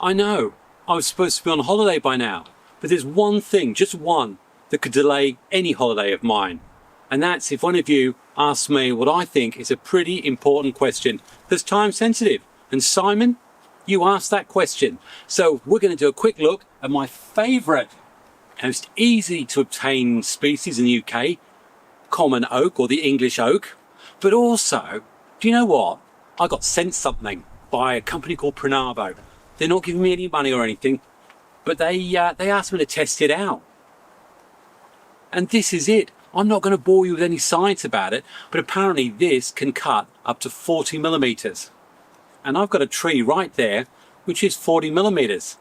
I know, I was supposed to be on holiday by now, but there's one thing, just one, that could delay any holiday of mine. And that's if one of you asks me what I think is a pretty important question that's time sensitive. And Simon, you asked that question. So we're going to do a quick look at my favourite, most easy to obtain species in the UK, common oak or the English oak. But also, do you know what? I got sent something by a company called Prunarbo. They're not giving me any money or anything, but they asked me to test it out. And this is it. I'm not going to bore you with any science about it, but apparently this can cut up to 40 millimeters. And I've got a tree right there, which is 40 millimeters.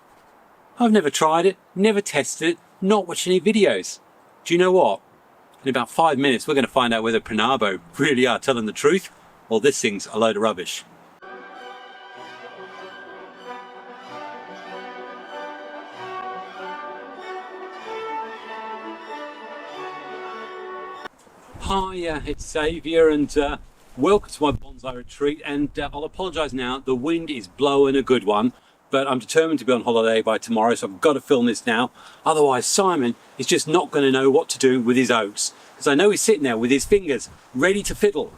I've never tried it, never tested it, not watched any videos. Do you know what? In about 5 minutes, we're going to find out whether Prunarbo really are telling the truth, or this thing's a load of rubbish. Hi, it's Xavier, and welcome to my bonsai retreat. And I'll apologise now, the wind is blowing a good one, but I'm determined to be on holiday by tomorrow, so I've got to film this now. Otherwise, Simon is just not going to know what to do with his oaks, because I know he's sitting there with his fingers ready to fiddle.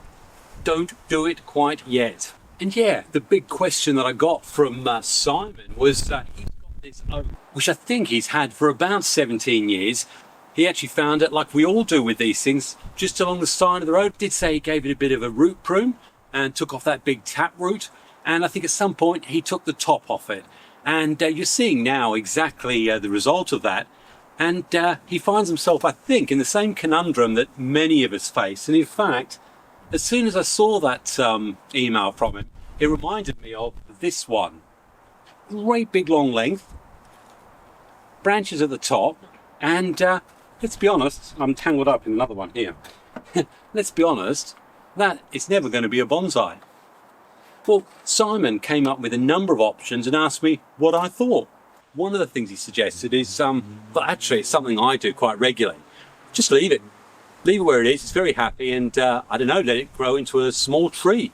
Don't do it quite yet. And yeah, the big question that I got from Simon was he's got this oak, which I think he's had for about 17 years. He actually found it, like we all do with these things, just along the side of the road. Did say he gave it a bit of a root prune and took off that big tap root. And I think at some point he took the top off it. And you're seeing now exactly the result of that. And he finds himself, I think, in the same conundrum that many of us face. And in fact, as soon as I saw that email from him, it reminded me of this one. Great big long length, branches at the top, and let's be honest, I'm tangled up in another one here. Let's be honest, that is never going to be a bonsai. Well, Simon came up with a number of options and asked me what I thought. One of the things he suggested is, well, actually it's something I do quite regularly. Just leave it. Leave it where it is, it's very happy, and I don't know, let it grow into a small tree.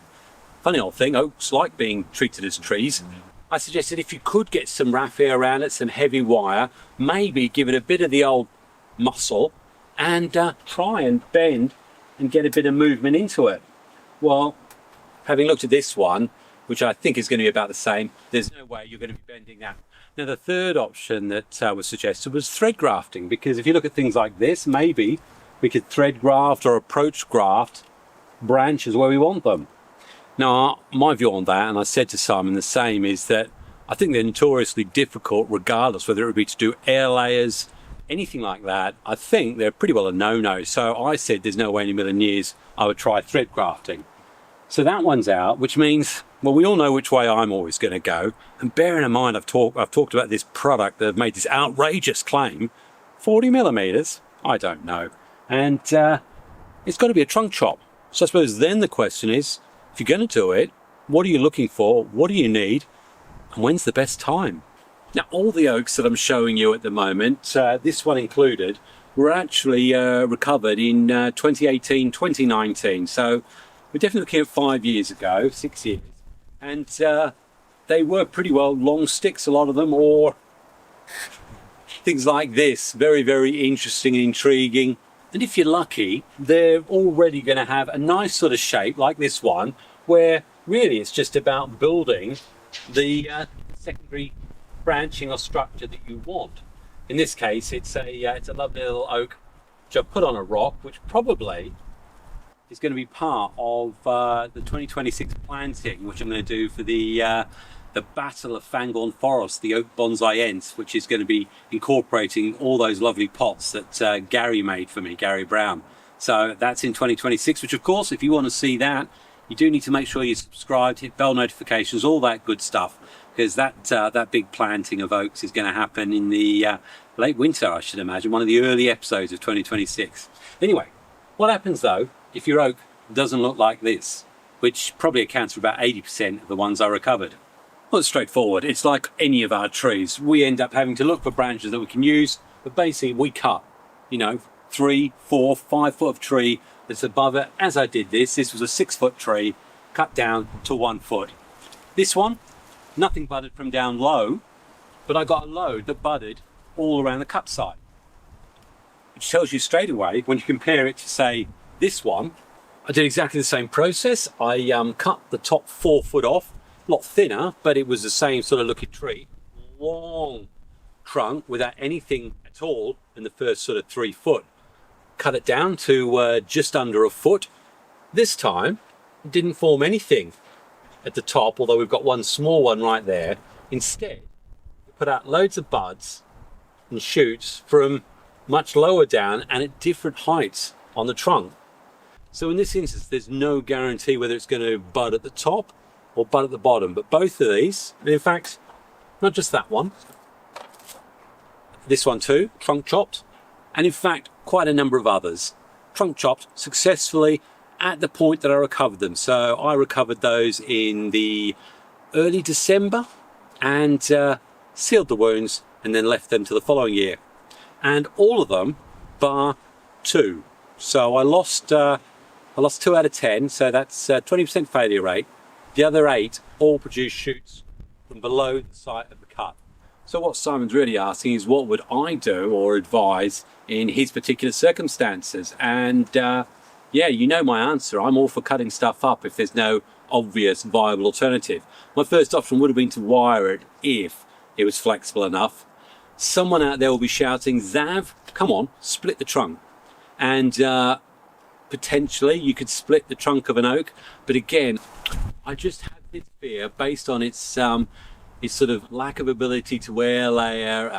Funny old thing, oaks like being treated as trees. I suggested if you could get some raffia around it, some heavy wire, maybe give it a bit of the old muscle and try and bend and get a bit of movement into it. Well, having looked at this one, which I think is going to be about the same, there's no way you're going to be bending that. Now the third option that was suggested was thread grafting, because if you look at things like this, maybe we could thread graft or approach graft branches where we want them. Now, my view on that, and I said to Simon the same, is that I think they're notoriously difficult regardless, whether it would be to do air layers, anything like that. I think they're pretty well a no-no. So I said there's no way in a million years I would try thread grafting. So that one's out, which means, well, we all know which way I'm always going to go. And bearing in mind, I've talked about this product that have made this outrageous claim, 40 millimeters, I don't know. And it's got to be a trunk chop. So I suppose then the question is, if you're going to do it, what are you looking for? What do you need? And when's the best time? Now, all the oaks that I'm showing you at the moment, this one included, were actually recovered in 2018, 2019. So we're definitely looking at 5 years ago, 6 years. And they were pretty well long sticks, a lot of them, or things like this. Very, very interesting and intriguing. And if you're lucky, they're already going to have a nice sort of shape like this one, where really it's just about building the secondary branching or structure that you want. In this case, it's a lovely little oak which I've put on a rock, which probably is going to be part of the 2026 planting, which I'm going to do for the Battle of Fangorn Forest, the Oak Bonsai Ents, which is going to be incorporating all those lovely pots that Gary made for me, Gary Brown. So that's in 2026, which of course, if you want to see that, you do need to make sure you're subscribed, hit bell notifications, all that good stuff, because that big planting of oaks is going to happen in the late winter, I should imagine, one of the early episodes of 2026. Anyway, what happens though if your oak doesn't look like this, which probably accounts for about 80% of the ones I recovered? Well, it's straightforward. It's like any of our trees. We end up having to look for branches that we can use, but basically we cut, 3, 4, 5 foot of tree that's above it. As I did this was a 6 foot tree cut down to 1 foot. This one, nothing budded from down low, but I got a load that budded all around the cut side, which tells you straight away when you compare it to, say, this one. I did exactly the same process. I cut the top 4 foot off, a lot thinner, but it was the same sort of looking tree. Long trunk without anything at all in the first sort of 3 foot. Cut it down to just under a foot. This time, it didn't form anything at the top, although we've got one small one right there. Instead, we put out loads of buds and shoots from much lower down and at different heights on the trunk. So in this instance, there's no guarantee whether it's going to bud at the top or bud at the bottom, but both of these, and in fact, not just that one, this one too, trunk chopped, and in fact, quite a number of others, trunk chopped successfully at the point that I recovered them. So I recovered those in the early December and sealed the wounds and then left them to the following year. And all of them, bar 2. So I lost 2 out of 10, so that's 20% failure rate. The other 8 all produced shoots from below the site of the cut. So what Simon's really asking is, what would I do or advise in his particular circumstances? And yeah, you know my answer. I'm all for cutting stuff up if there's no obvious viable alternative. My first option would have been to wire it if it was flexible enough. Someone out there will be shouting, Zav, come on, split the trunk. And potentially you could split the trunk of an oak, but again, I just have this fear based on its sort of lack of ability to wear layer,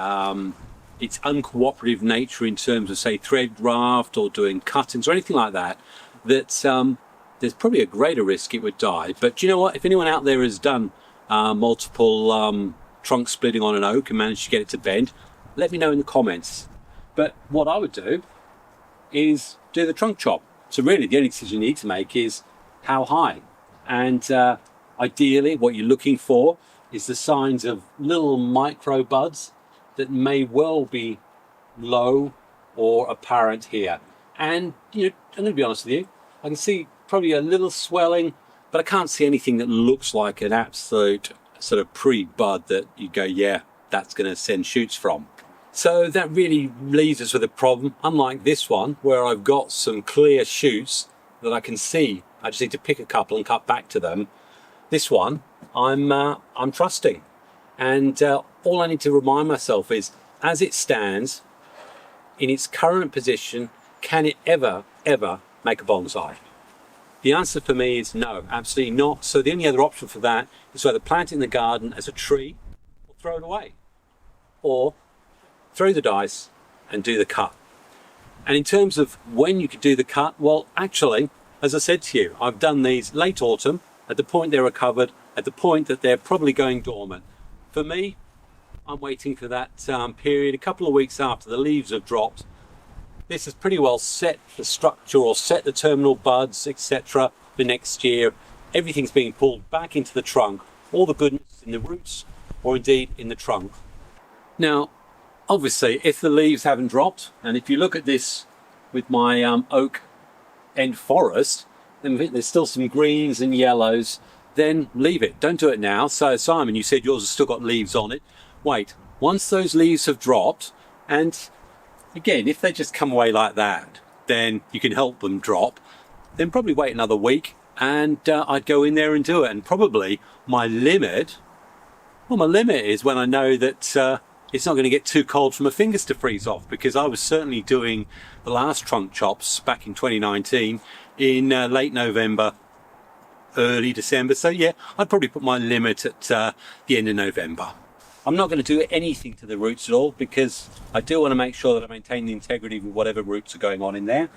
its uncooperative nature in terms of, say, thread graft or doing cuttings or anything like that, that there's probably a greater risk it would die. But do you know what? If anyone out there has done multiple trunk splitting on an oak and managed to get it to bend, let me know in the comments. But what I would do is do the trunk chop. So really the only decision you need to make is how high. And ideally what you're looking for is the signs of little micro buds that may well be low or apparent here. And you know, I'm going to be honest with you, I can see probably a little swelling, but I can't see anything that looks like an absolute sort of pre-bud that you go, yeah, that's going to send shoots from. So that really leaves us with a problem, unlike this one, where I've got some clear shoots that I can see. I just need to pick a couple and cut back to them. This one, I'm trusting. And all I need to remind myself is, as it stands, in its current position, can it ever make a bonsai? The answer for me is no, absolutely not. So the only other option for that is either plant it in the garden as a tree or throw it away. Or throw the dice and do the cut. And in terms of when you could do the cut, well, actually, as I said to you, I've done these late autumn, at the point they're recovered, at the point that they're probably going dormant. For me, I'm waiting for that period, a couple of weeks after the leaves have dropped. This has pretty well set the structure or set the terminal buds, etc. for next year. Everything's being pulled back into the trunk, all the goodness in the roots or indeed in the trunk. Now, obviously, if the leaves haven't dropped, and if you look at this with my oak end forest, then there's still some greens and yellows, then leave it. Don't do it now. So Simon, you said yours has still got leaves on it. Wait, once those leaves have dropped, and again, if they just come away like that, then you can help them drop, then probably wait another week and I'd go in there and do it. And probably my limit is when I know that it's not going to get too cold for my fingers to freeze off, because I was certainly doing the last trunk chops back in 2019 in late November, early December. So yeah, I'd probably put my limit at the end of November. I'm not going to do anything to the roots at all, because I do want to make sure that I maintain the integrity of whatever roots are going on in there.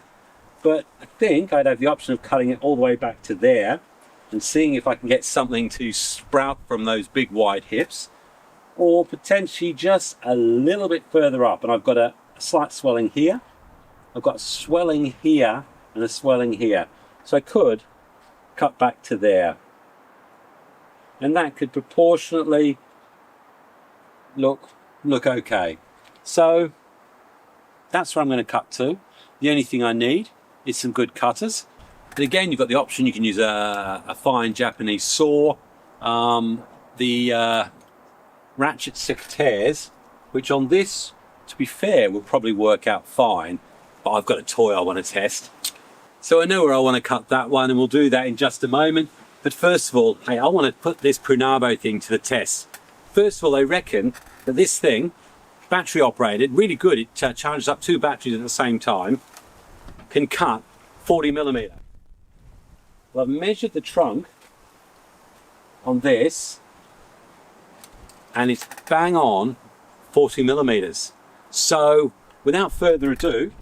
But I think I'd have the option of cutting it all the way back to there and seeing if I can get something to sprout from those big wide hips, or potentially just a little bit further up. And I've got a slight swelling here, I've got a swelling here and a swelling here. So I could cut back to there, and that could proportionately look okay. So that's where I'm going to cut to. The only thing I need is some good cutters. And again, you've got the option, you can use a fine Japanese saw. The ratchet secateurs, which on this, to be fair, will probably work out fine, but I've got a toy I want to test. So I know where I want to cut that one, and we'll do that in just a moment. But first of all, hey, I want to put this Prunarbo thing to the test. First of all, they reckon that this thing, battery operated, really good, it charges up 2 batteries at the same time, can cut 40mm. Well, I've measured the trunk on this, and it's bang on 40mm. So without further ado,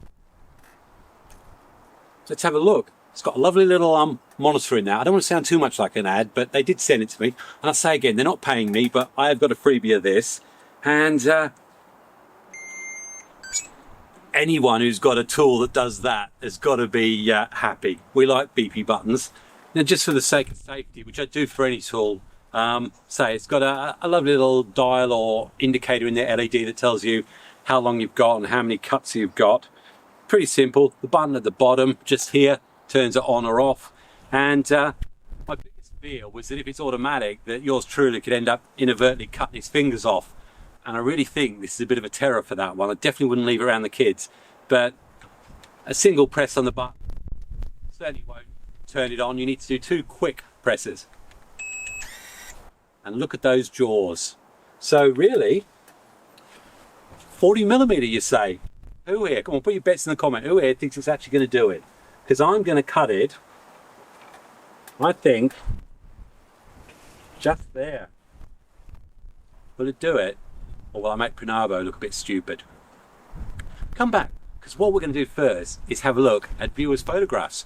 let's have a look. It's got a lovely little monitor in there. I don't want to sound too much like an ad, but they did send it to me. And I say again, they're not paying me, but I have got a freebie of this. And anyone who's got a tool that does that has got to be happy. We like beepy buttons. Now, just for the sake of safety, which I do for any tool, say it's got a lovely little dial or indicator in the LED that tells you how long you've got and how many cuts you've got. Pretty simple. The button at the bottom, just here, turns it on or off. And my biggest fear was that if it's automatic, that yours truly could end up inadvertently cutting his fingers off. And I really think this is a bit of a terror for that one. I definitely wouldn't leave it around the kids. But a single press on the button certainly won't turn it on. You need to do 2 quick presses. And look at those jaws. So really, 40mm, you say? Who here? Come on, put your bets in the comment. Who here thinks it's actually going to do it? Because I'm going to cut it, I think, just there. Will it do it? Or will I make Prunarbo look a bit stupid? Come back, because what we're going to do first is have a look at viewers' photographs.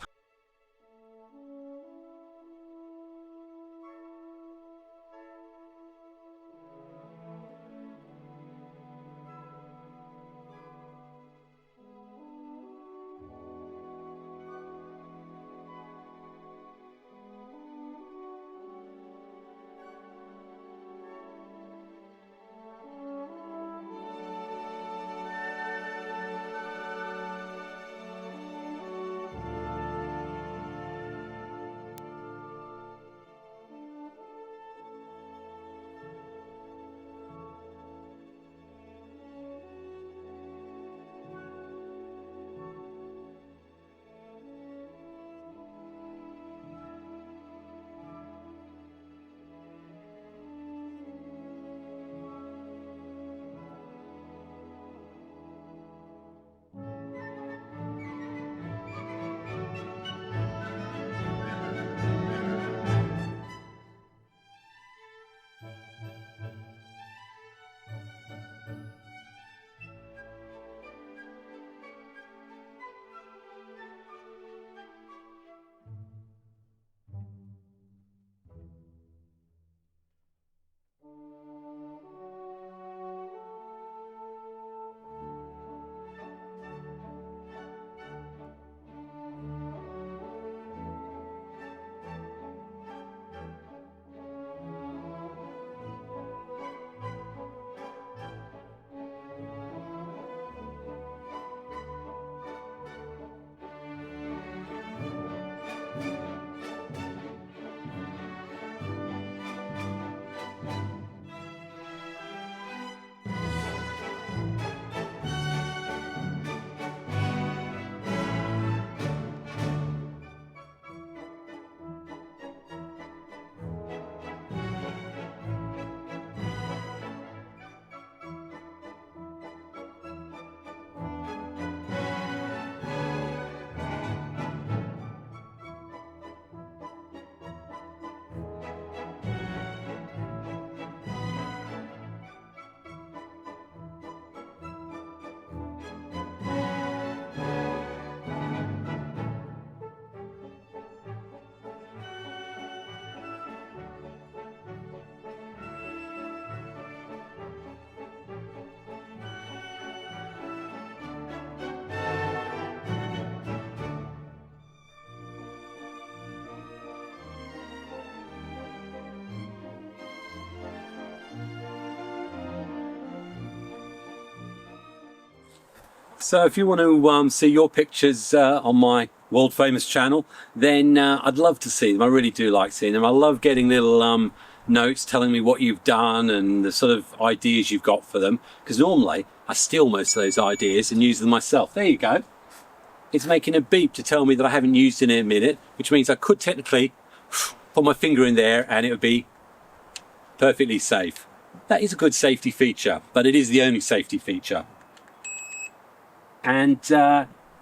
So if you want to see your pictures on my world famous channel, then I'd love to see them. I really do like seeing them. I love getting little notes telling me what you've done and the sort of ideas you've got for them, because normally I steal most of those ideas and use them myself. There you go. It's making a beep to tell me that I haven't used it in a minute, which means I could technically put my finger in there and it would be perfectly safe. That is a good safety feature, but it is the only safety feature. And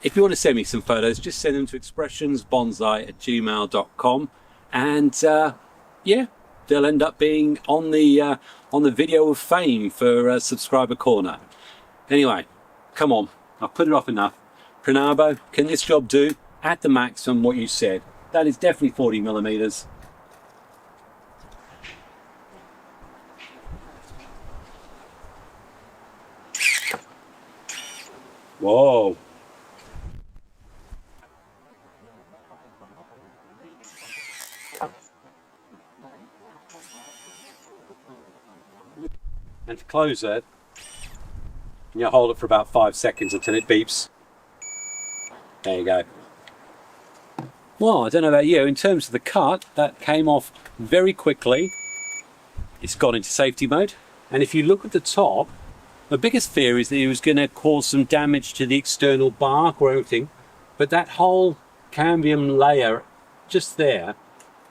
if you want to send me some photos, just send them to expressionsbonsai@gmail.com, and yeah, they'll end up being on the video of fame for Subscriber Corner. Anyway, come on, I've put it off enough. Prunarbo, can this job do at the maximum what you said? That is definitely 40 millimeters. Whoa. And to close it, you hold it for about 5 seconds until it beeps. There you go. Well, I don't know about you, in terms of the cut, that came off very quickly. It's gone into safety mode. And if you look at the top, the biggest fear is that it was going to cause some damage to the external bark or everything. But that whole cambium layer just there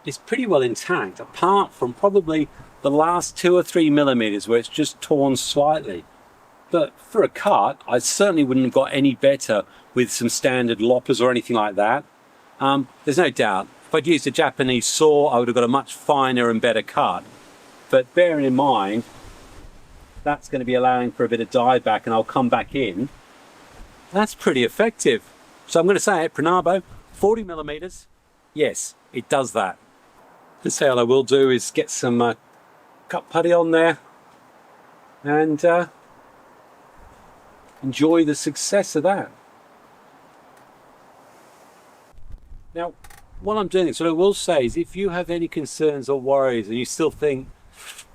is pretty well intact, apart from probably the last 2 or 3 millimeters where it's just torn slightly. But for a cut, I certainly wouldn't have got any better with some standard loppers or anything like that. There's no doubt, if I'd used a Japanese saw, I would have got a much finer and better cut. But bearing in mind, that's going to be allowing for a bit of dieback, and I'll come back in. That's pretty effective. So I'm going to say it, Prunarbo, 40 millimeters. Yes, it does that. Let's say all I will do is get some cut putty on there and enjoy the success of that. Now, what I'm doing, so what I will say is, if you have any concerns or worries and you still think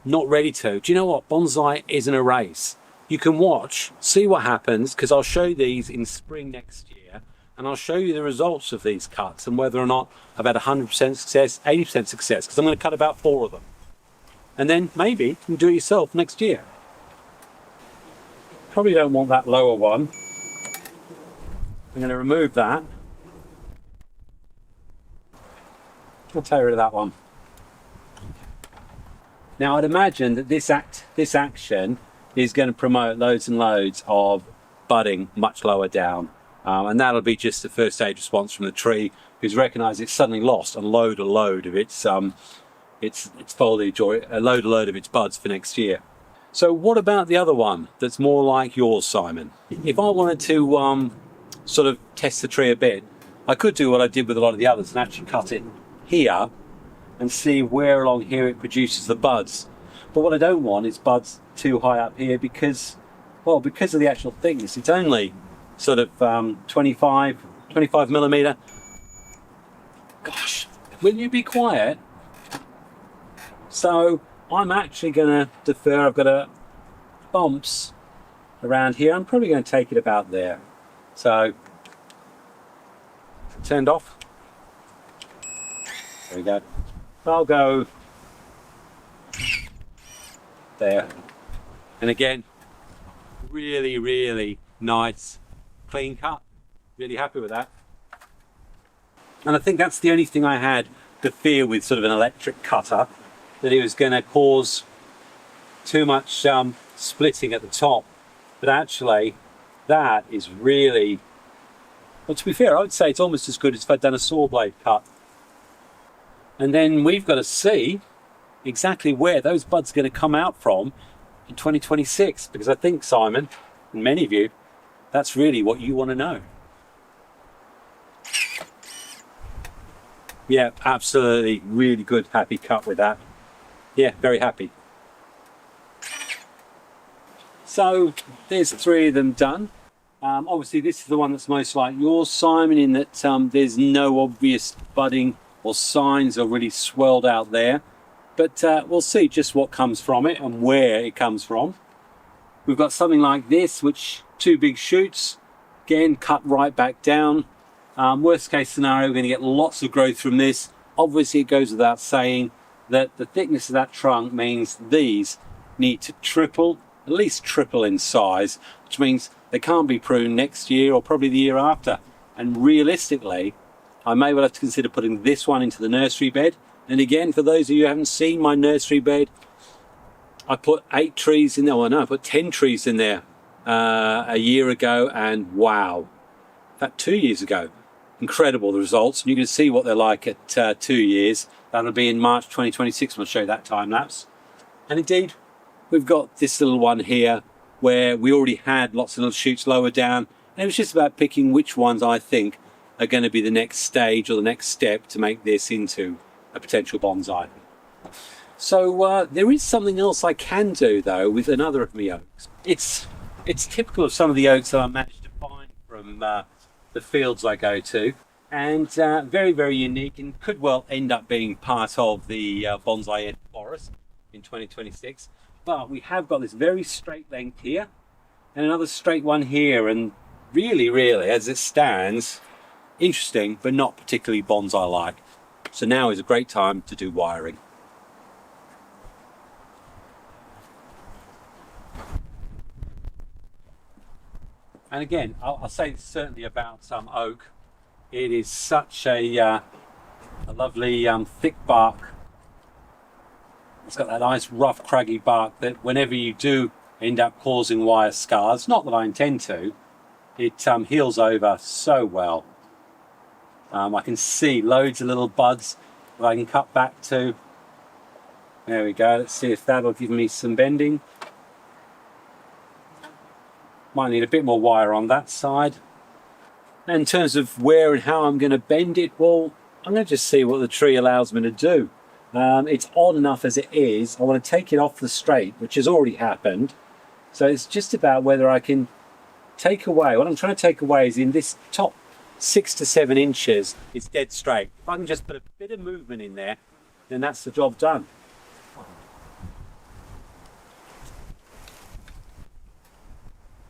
not ready to, do you know what? Bonsai isn't a race. You can watch, see what happens, because I'll show these in spring next year, and I'll show you the results of these cuts and whether or not I've had 100% success, 80% success, because I'm going to cut about 4 of them. And then maybe you can do it yourself next year. Probably don't want that lower one. I'm going to remove that. I'll take rid of that one. Now I'd imagine that this action is going to promote loads and loads of budding much lower down, and that'll be just the first stage response from the tree, who's recognised it's suddenly lost a load of its foliage, or a load of its buds for next year. So what about the other one that's more like yours, Simon? If I wanted to sort of test the tree a bit, I could do what I did with a lot of the others and actually cut it here and see where along here it produces the buds. But what I don't want is buds too high up here, because, well, because of the actual thickness. It's only sort of 25 millimeter. Gosh, will you be quiet? So I'm actually going to defer. I've got a bumps around here. I'm probably going to take it about there. So turned off. There we go. I'll go there. And again, really nice, clean cut. Really happy with that. And I think that's the only thing I had to fear with sort of an electric cutter, that it was going to cause too much splitting at the top. But actually, that is really, well, to be fair, I would say it's almost as good as if I'd done a saw blade cut. And then we've got to see exactly where those buds are going to come out from in 2026, because I think, Simon, and many of you, that's really what you want to know. Yeah, absolutely, really good, happy cut with that. Yeah, very happy. So there's 3 of them done. Obviously this is the one that's most like yours, Simon, in that there's no obvious budding or signs are really swelled out there, but we'll see just what comes from it and where it comes from. We've got something like this, which 2 big shoots, again cut right back down. Worst case scenario, we're going to get lots of growth from this. Obviously it goes without saying that the thickness of that trunk means these need to triple, at least triple in size, which means they can't be pruned next year or probably the year after. And realistically, I may well have to consider putting this one into the nursery bed. And again, for those of you who haven't seen my nursery bed, I put 8 trees in there. Well, no, I put 10 trees in there a year ago, and wow, in fact 2 years ago. Incredible, the results. And you can see what they're like at 2 years. That'll be in March 2026. I'll show you that time lapse. And indeed, we've got this little one here where we already had lots of little shoots lower down. And it was just about picking which ones I think are going to be the next stage or the next step to make this into a potential bonsai. So there is something else I can do though with another of my oaks. It's typical of some of the oaks that I managed to find from the fields I go to, and very, very unique, and could well end up being part of the Bonsai Forest in 2026. But we have got this very straight length here and another straight one here, and really, as it stands, interesting but not particularly bonsai like. So now is a great time to do wiring. And again, I'll say certainly about some oak, it is such a lovely thick bark. It's got that nice rough craggy bark that whenever you do end up causing wire scars, not that I intend to, it heals over so well. I can see loads of little buds that I can cut back to. There we go, let's see if that'll give me some bending. Might need a bit more wire on that side. And in terms of where and how I'm going to bend it, well, I'm going to just see what the tree allows me to do. It's odd enough as it is. I want to take it off the straight, which has already happened. So it's just about whether I can take away, what I'm trying to take away is in this top 6 to 7 inches, it's dead straight. If I can just put a bit of movement in there, then that's the job done.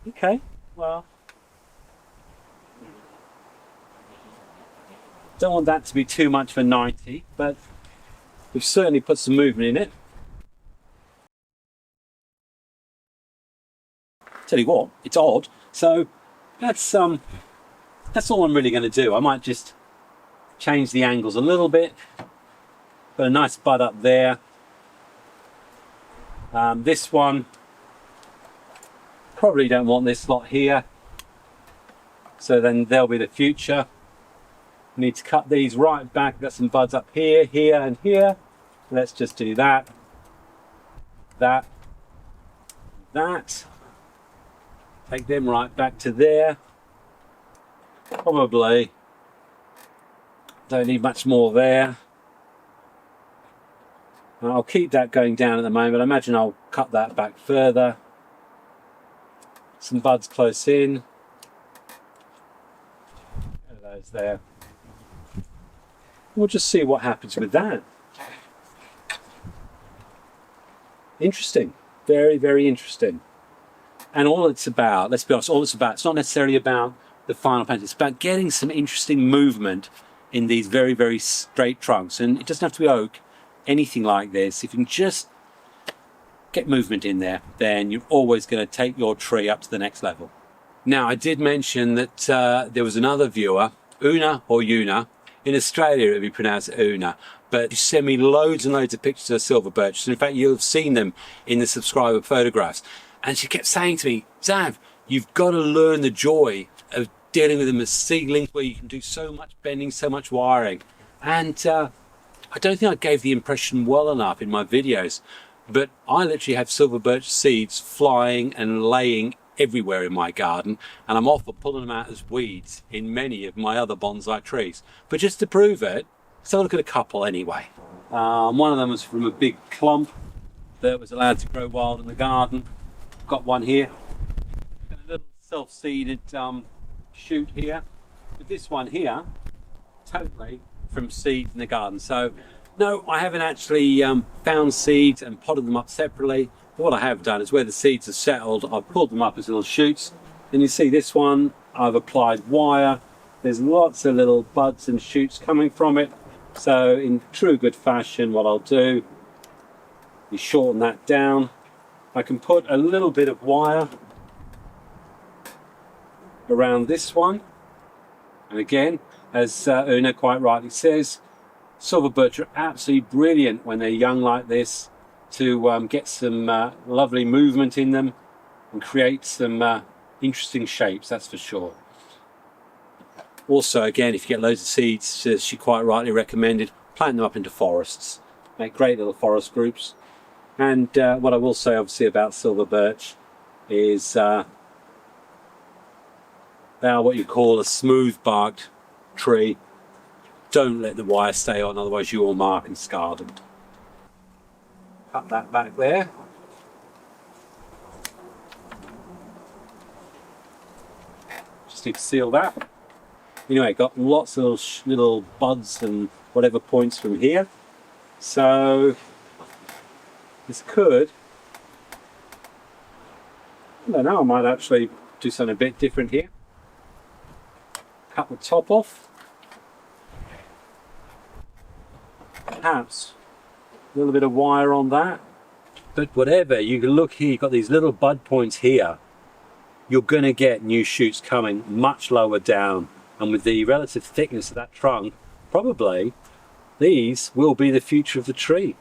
Okay, well, don't want that to be too much for 90, but we've certainly put some movement in it. Tell you what, it's odd. So that's all I'm really going to do. I might just change the angles a little bit. Got a nice bud up there. This one, probably don't want this lot here. So then there'll be the future. Need to cut these right back. Got some buds up here, here, and here. Let's just do that. That. Take them right back to there. Probably don't need much more there. I'll keep that going down at the moment. I imagine I'll cut that back further. Some buds close in. There, those there. We'll just see what happens with that. Interesting. Very, very interesting. And all it's about, let's be honest, it's not necessarily about the final paint, it's about getting some interesting movement in these very, very straight trunks. And it doesn't have to be oak, anything like this. If you can just get movement in there, then you're always going to take your tree up to the next level. Now, I did mention that there was another viewer, Una or Una. In Australia, it would be pronounced Una, but she sent me loads and loads of pictures of silver birch. In fact, you'll have seen them in the subscriber photographs. And she kept saying to me, Zav, you've got to learn the joy of dealing with them as seedlings where you can do so much bending, so much wiring. And I don't think I gave the impression well enough in my videos, but I literally have silver birch seeds flying and laying everywhere in my garden, and I'm off for pulling them out as weeds in many of my other bonsai trees. But just to prove it, let's have a look at a couple anyway. One of them was from a big clump that was allowed to grow wild in the garden. Got one here, got a little self-seeded shoot here, but this one here, totally from seeds in the garden. So no, I haven't actually found seeds and potted them up separately. But what I have done is where the seeds are settled, I've pulled them up as little shoots. And you see this one, I've applied wire. There's lots of little buds and shoots coming from it. So in true good fashion, what I'll do is shorten that down. I can put a little bit of wire around this one. And again, as Una quite rightly says, silver birch are absolutely brilliant when they're young like this to get some lovely movement in them and create some interesting shapes, that's for sure. Also, again, if you get loads of seeds, as she quite rightly recommended, plant them up into forests. Make great little forest groups. And what I will say, obviously, about silver birch is they are what you call a smooth-barked tree. Don't let the wire stay on, otherwise you will mark and scar them. Cut that back there. Just need to seal that. Anyway, got lots of little buds and whatever points from here. So this could, I don't know, I might actually do something a bit different here. Cut the top off. Perhaps a little bit of wire on that. But whatever, you can look here, you've got these little bud points here. You're going to get new shoots coming much lower down. And with the relative thickness of that trunk, probably these will be the future of the tree.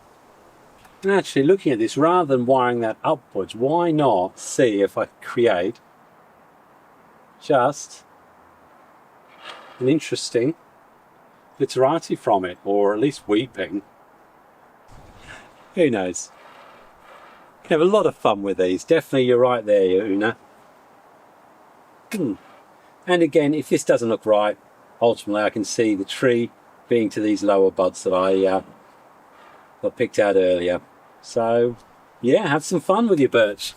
And actually looking at this, rather than wiring that upwards, why not see if I create just an interesting literati from it, or at least weeping. Who knows? You can have a lot of fun with these. Definitely you're right there, Una. And again, if this doesn't look right, ultimately I can see the tree being to these lower buds that I got picked out earlier. So yeah, have some fun with your birch.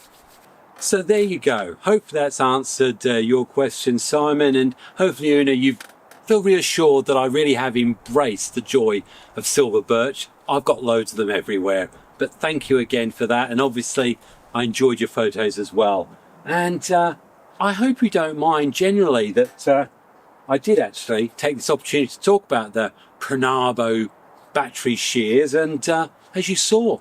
So there you go. Hopefully that's answered your question, Simon, and hopefully, Una, you feel reassured that I really have embraced the joy of silver birch. I've got loads of them everywhere, but thank you again for that. And obviously I enjoyed your photos as well. And I hope you don't mind generally that I did actually take this opportunity to talk about the Prunarbo battery shears, and as you saw,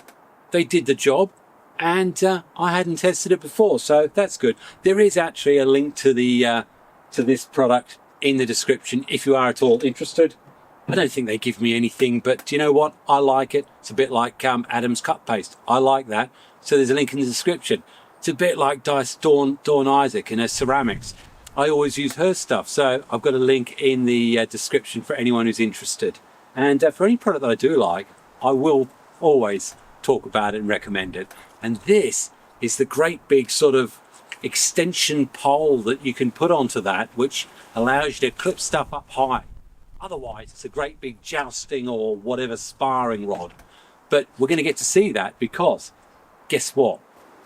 they did the job, and I hadn't tested it before, so that's good. There is actually a link to the to this product in the description if you are at all interested. I don't think they give me anything, but do you know what? I like it. It's a bit like Adam's cut paste. I like that. So there's a link in the description. It's a bit like Dawn Isaac and her ceramics. I always use her stuff, so I've got a link in the description for anyone who's interested. And for any product that I do like, I will always talk about it and recommend it. And this is the great big sort of extension pole that you can put onto that, which allows you to clip stuff up high. Otherwise, it's a great big jousting or whatever sparring rod. But we're going to get to see that because, guess what?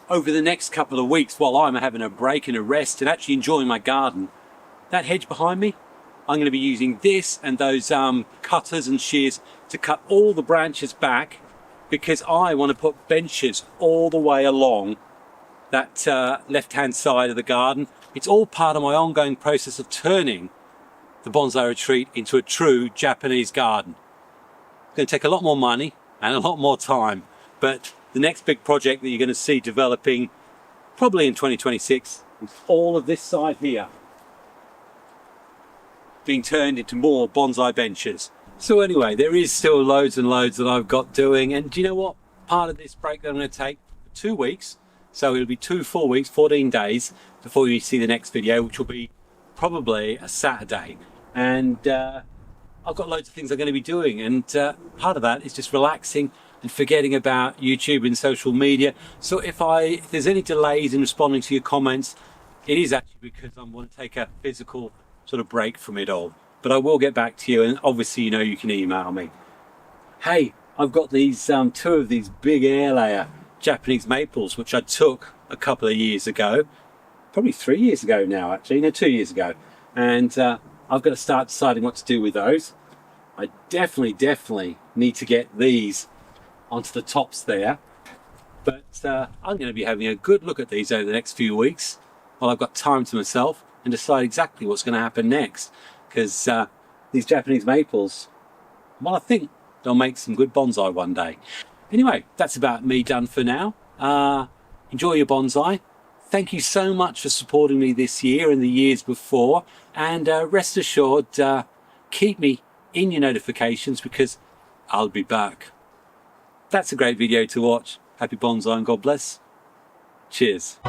Over the next couple of weeks, while I'm having a break and a rest and actually enjoying my garden, that hedge behind me, I'm going to be using this and those cutters and shears to cut all the branches back, because I want to put benches all the way along that left-hand side of the garden. It's all part of my ongoing process of turning the bonsai retreat into a true Japanese garden. It's going to take a lot more money and a lot more time, but the next big project that you're going to see developing probably in 2026 is all of this side here being turned into more bonsai benches. So anyway, there is still loads and loads that I've got doing, and do you know what? Part of this break that I'm going to take 2 weeks, so it'll be 2 full weeks, 14 days before you see the next video, which will be probably a Saturday. And I've got loads of things I'm going to be doing, and part of that is just relaxing and forgetting about YouTube and social media. So if there's any delays in responding to your comments, it is actually because I want to take a physical sort of break from it all. But I will get back to you, and obviously, you know, you can email me. Hey, I've got these 2 of these big air layer Japanese maples, which I took a couple of years ago, probably 3 years ago now, actually, no, 2 years ago. And I've got to start deciding what to do with those. I definitely need to get these onto the tops there, but I'm going to be having a good look at these over the next few weeks while I've got time to myself and decide exactly what's going to happen next, because these Japanese maples, Well, I think they'll make some good bonsai one day. Anyway, that's about me done for now. Enjoy your bonsai. Thank you so much for supporting me this year and the years before. And rest assured, keep me in your notifications because I'll be back. That's a great video to watch. Happy bonsai and God bless. Cheers.